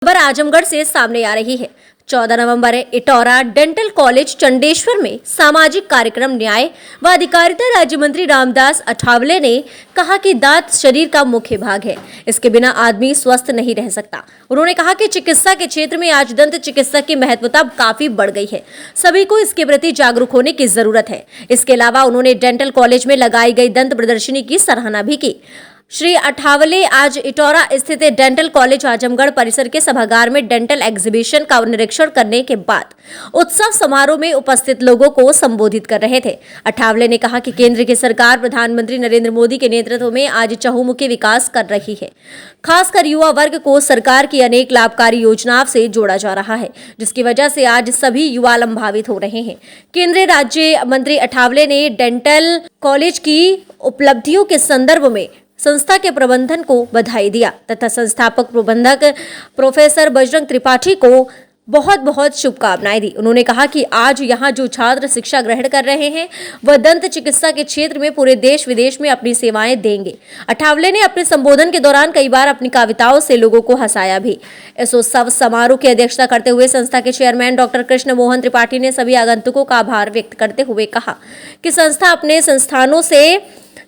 खबर आजमगढ़ से सामने आ रही है। 14 नवंबर इटौरा डेंटल कॉलेज चंडेश्वर में सामाजिक कार्यक्रम न्याय व अधिकारिता राज्य मंत्री रामदास अठावले ने कहा कि दांत शरीर का मुख्य भाग है, इसके बिना आदमी स्वस्थ नहीं रह सकता। उन्होंने कहा कि चिकित्सा के क्षेत्र में आज दंत चिकित्सक की महत्वता काफी बढ़ गई है, सभी को इसके प्रति जागरूक होने की जरूरत है। इसके अलावा उन्होंने डेंटल कॉलेज में लगाई गई दंत प्रदर्शनी की सराहना भी की। श्री अठावले आज इटौरा स्थित डेंटल कॉलेज आजमगढ़ परिसर के सभागार में डेंटल एग्जीबिशन का निरीक्षण करने के बाद उत्सव समारोह में उपस्थित लोगों को संबोधित कर रहे थे। अठावले ने कहा कि केंद्र की सरकार प्रधानमंत्री नरेंद्र मोदी के नेतृत्व में आज चहुमुखी विकास कर रही है। खासकर युवा वर्ग को सरकार की अनेक लाभकारी योजनाओं से जोड़ा जा रहा है, जिसकी वजह से आज सभी युवा लाभान्वित हो रहे हैं। केंद्रीय राज्य मंत्री अठावले ने डेंटल कॉलेज की उपलब्धियों के संदर्भ में संस्था के प्रबंधन को बधाई दिया तथा संस्थापक प्रबंधक प्रोफेसर बजरंग त्रिपाठी को बहुत बहुत शुभकामनाएं दी। उन्होंने कहा कि आज यहाँ जो छात्र शिक्षा ग्रहण कर रहे हैं वह दंत चिकित्सा के क्षेत्र में पूरे देश विदेश में अपनी सेवाएं देंगे। अठावले ने अपने संबोधन के दौरान कई बार अपनी कविताओं से लोगों को हंसाया भी। इस उत्सव समारोह की अध्यक्षता करते हुए संस्था के चेयरमैन डॉक्टर कृष्ण मोहन त्रिपाठी ने सभी आगंतुकों का आभार व्यक्त करते हुए कहा कि संस्था अपने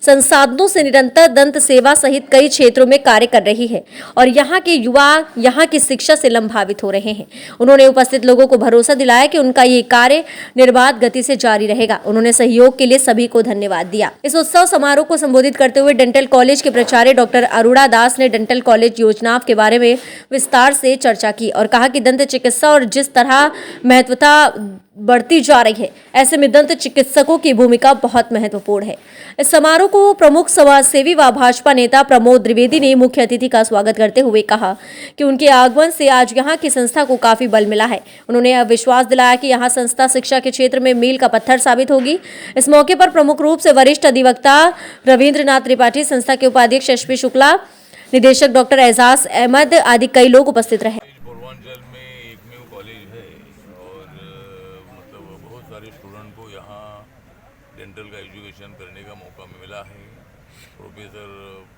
संसाधनों से निरंतर दंत सेवा सहित कई क्षेत्रों में कार्य कर रही है और यहाँ के युवा यहाँ की शिक्षा से लाभान्वित हो रहे हैं। उन्होंने उपस्थित लोगों को भरोसा दिलाया कि उनका ये कार्य निर्बाध गति से जारी रहेगा। उन्होंने सहयोग के लिए सभी को धन्यवाद दिया। इस उत्सव समारोह को संबोधित करते हुए डेंटल कॉलेज के प्राचार्य डॉक्टर अरुणा दास ने डेंटल कॉलेज योजनाओं के बारे में विस्तार से चर्चा की और कहा कि दंत चिकित्सा और जिस तरह महत्वता बढ़ती जा रही है, ऐसे में दंत चिकित्सकों की भूमिका बहुत महत्वपूर्ण है। इस समारोह को प्रमुख समाजसेवी व भाजपा नेता प्रमोद द्विवेदी ने मुख्य अतिथि का स्वागत करते हुए कहा कि उनके आगमन से आज यहाँ की संस्था को काफी बल मिला है। उन्होंने विश्वास दिलाया कि यहाँ संस्था शिक्षा के क्षेत्र में मील का पत्थर साबित होगी। इस मौके पर प्रमुख रूप से वरिष्ठ अधिवक्ता रविंद्रनाथ त्रिपाठी, संस्था के उपाध्यक्ष एसपी शुक्ला, निदेशक डॉक्टर एजाज अहमद आदि कई लोग उपस्थित रहे। बहुत सारे स्टूडेंट को यहाँ डेंटल का एजुकेशन करने का मौका मिला है। प्रोफेसर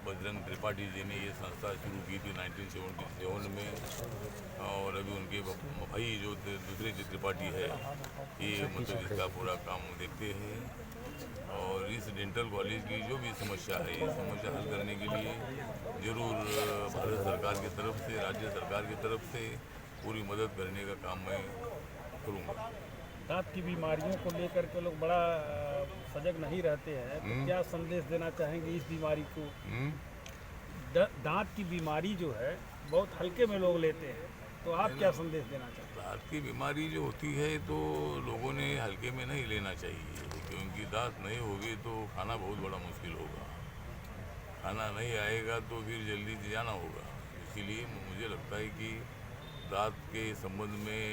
बजरंग त्रिपाठी जी ने ये संस्था शुरू की थी 1977 में और अभी उनके भाई जो दूसरे त्रिपाठी है ये इसका पूरा काम देखते हैं। और इस डेंटल कॉलेज की जो भी समस्या है, ये समस्या हल करने के लिए जरूर भारत सरकार की तरफ से, राज्य सरकार की तरफ से पूरी मदद करने का काम मैं करूँगा। दांत की बीमारियों को लेकर के लोग बड़ा सजग नहीं रहते हैं, तो क्या संदेश देना चाहेंगे इस बीमारी को? दांत की बीमारी जो है बहुत हल्के में लोग लेते हैं, तो आप क्या संदेश देना चाहेंगे? दांत की बीमारी जो होती है तो लोगों ने हल्के में नहीं लेना चाहिए, क्योंकि दांत नहीं होगी तो खाना बहुत बड़ा मुश्किल होगा। खाना नहीं आएगा तो फिर जल्दी जाना होगा। इसीलिए मुझे लगता है कि दांत के संबंध में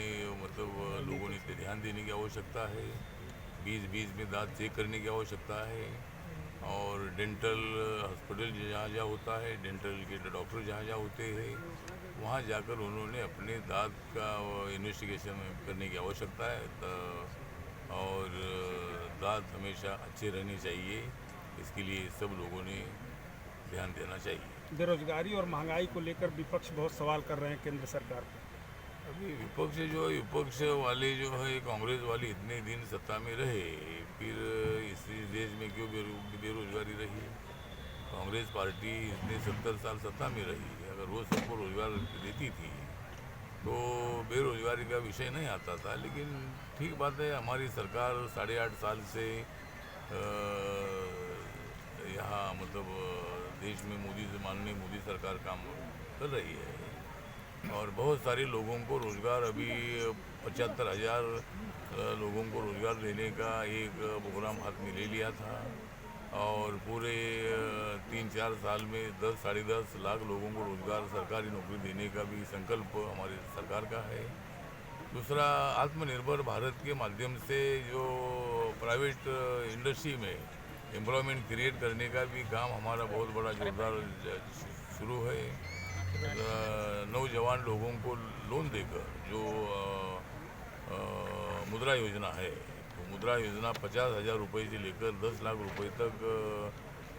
लोगों ने ध्यान देने की आवश्यकता है। बीच में दांत चेक करने की आवश्यकता है और डेंटल हॉस्पिटल जहाँ होता है, डेंटल के डॉक्टर जहाँ होते हैं, वहाँ जाकर उन्होंने अपने दांत का इन्वेस्टिगेशन करने की आवश्यकता है। और दांत हमेशा अच्छे रहने चाहिए, इसके लिए सब लोगों ने ध्यान देना चाहिए। बेरोजगारी और महंगाई को लेकर विपक्ष बहुत सवाल कर रहे हैं केंद्र सरकार पर। अभी विपक्ष वाले जो है, कांग्रेस वाले इतने दिन सत्ता में रहे, फिर इस देश में क्यों बेरोजगारी रही? कांग्रेस पार्टी इतने 70 साल सत्ता में रही, अगर वो सबको रोजगार देती थी तो बेरोजगारी का विषय नहीं आता था। लेकिन ठीक बात है, हमारी सरकार 8.5 साल से यहाँ देश में माननीय मोदी सरकार काम कर रही है और बहुत सारे लोगों को रोज़गार, अभी 75,000 लोगों को रोज़गार देने का एक प्रोग्राम हाथ में ले लिया था और पूरे 3-4 साल में 10-10.5 लाख लोगों को रोज़गार, सरकारी नौकरी देने का भी संकल्प हमारी सरकार का है। दूसरा, आत्मनिर्भर भारत के माध्यम से जो प्राइवेट इंडस्ट्री में एम्प्लॉयमेंट क्रिएट करने का भी काम हमारा बहुत बड़ा जोरदार शुरू है। नौजवान लोगों को लोन देकर जो मुद्रा योजना है, तो मुद्रा योजना 50,000 रुपये से लेकर 10 लाख रुपए तक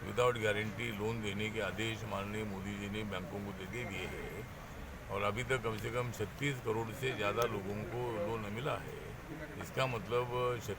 विदाउट गारंटी लोन देने के आदेश माननीय मोदी जी ने बैंकों को दे दिए हैं और अभी तक कम से कम 36 करोड़ से ज़्यादा लोगों को लोन मिला है। इसका मतलब